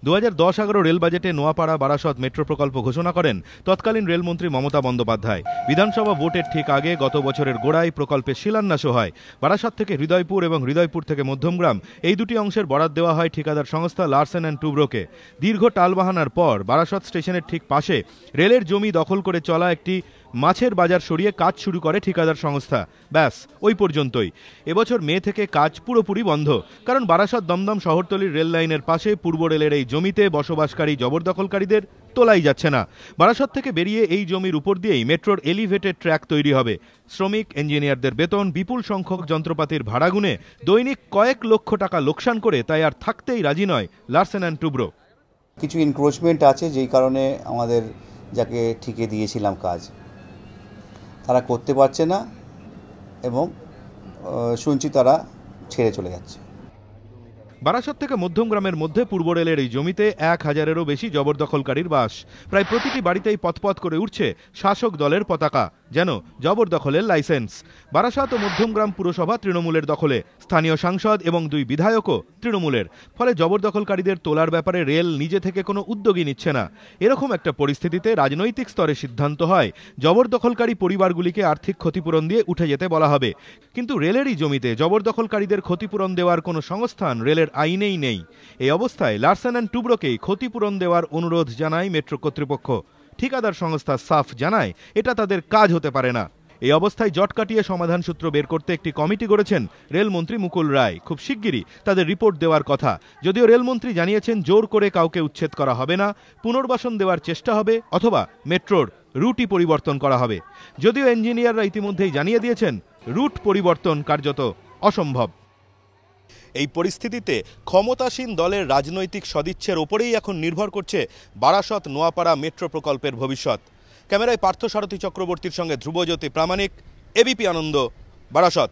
2010-11 rail বাজেটে Noapara Barasat metro প্রকল্প ঘোষণা করেন তৎকালীন রেলমন্ত্রী মমতা বন্দ্যোপাধ্যায়। বিধানসভা ভোটের ঠিক আগে গত বছরের গোড়ায় প্রকল্পের শিলান্যাসও হয়। বারাসত থেকে হৃদয়পুর এবং হৃদয়পুর থেকে মধ্যমগ্রাম এই দুটি অংশের বরাদ দেওয়া হয় ঠিকাদার সংস্থা লারসেন অ্যান্ড টুব্রোকে। দীর্ঘ টালবাহানার পর বারাসত স্টেশনের ঠিক পাশে রেলের জমি দখল করে চলা একটি মাছের বাজার সরিয়ে কাজ শুরু করে ঠিকাদার সংস্থা। ব্যাস ওই পর্যন্তই। এবছর মে থেকে কাজ পুরোপুরি বন্ধ, কারণ বারাসত দমদম শহরতলির রেল লাইনের পাশে পূর্ব রেলের এই জমিতে বসবাসকারী জবরদখলকারীদের তোলাই যাচ্ছে না। বারাসত থেকে বেরিয়ে এই জমির উপর দিয়েই মেট্রোর এলিভেটেড ট্র্যাক তৈরি হবে। শ্রমিক ইঞ্জিনিয়ারদের বেতন, বিপুল সংখ্যক যন্ত্রপাতির ভাড়া গুনে দৈনিক কয়েক লক্ষ টাকা লোকসান করে তাই আর থাকতেই রাজি নয় লারসেন অ্যান্ড টুব্রো। কিছু এনক্রোচমেন্ট আছে, যেই কারণে আমাদের যাকে ঠিকে দিয়েছিলাম কাজ তারা করতে পারছে না এবং শুনছি তারা ছেড়ে চলে যাচ্ছে। বারাসত থেকে মধ্যমগ্রামের মধ্যে পূর্ব রেলের এই জমিতে 1000-এরও বেশি জবরদখলকারীর বাস। প্রায় প্রতিটি বাড়িতেই পথপথ করে উঠছে শাসক দলের পতাকা, যেন জবরদখলের লাইসেন্স। বারাসত ও মধ্যমগ্রাম পুরসভা তৃণমূলের দখলে, স্থানীয় সাংসদ এবং 2 বিধায়কও তৃণমূলের। ফলে জবরদখলকারীদের তোলার ব্যাপারে রেল নিজে থেকে কোনো উদ্যোগই নিচ্ছে না। এরকম একটা পরিস্থিতিতে রাজনৈতিক স্তরে সিদ্ধান্ত হয় জবরদখলকারী পরিবারগুলিকে আর্থিক ক্ষতিপূরণ দিয়ে উঠে যেতে বলা হবে। কিন্তু রেলেরই জমিতে জবরদখলকারীদের ক্ষতিপূরণ দেওয়ার কোনো সংস্থান রেলের আইনেই নেই। এই অবস্থায় লারসেন অ্যান্ড টুব্রোকেই ক্ষতিপূরণ দেওয়ার অনুরোধ জানায় মেট্রো কর্তৃপক্ষ। ঠিকাদার সংস্থা সাফ জানায় এটা তাদের কাজ হতে পারে না। এই অবস্থায় জট কাটিয়ে সমাধান সূত্র বের করতে একটি কমিটি গড়েছেন রেলমন্ত্রী মুকুল রায়। খুব শিগগিরই তাদের রিপোর্ট দেওয়ার কথা। যদিও রেলমন্ত্রী জানিয়েছেন জোর করে কাউকে উচ্ছেদ করা হবে না, পুনর্বাসন দেওয়ার চেষ্টা হবে অথবা মেট্রোর রুটই পরিবর্তন করা হবে। যদিও ইঞ্জিনিয়াররা ইতিমধ্যেই জানিয়ে দিয়েছেন রুট পরিবর্তন কার্যত অসম্ভব। এই পরিস্থিতিতে ক্ষমতাসীন দলের রাজনৈতিক সদিচ্ছের ওপরেই এখন নির্ভর করছে বারাসত নোয়াপাড়া মেট্রো প্রকল্পের ভবিষ্যৎ। ক্যামেরায় পার্থ সারথী চক্রবর্তীর সঙ্গে ধ্রুবজ্যোতি প্রামাণিক, এবিপি আনন্দ, বারাসত।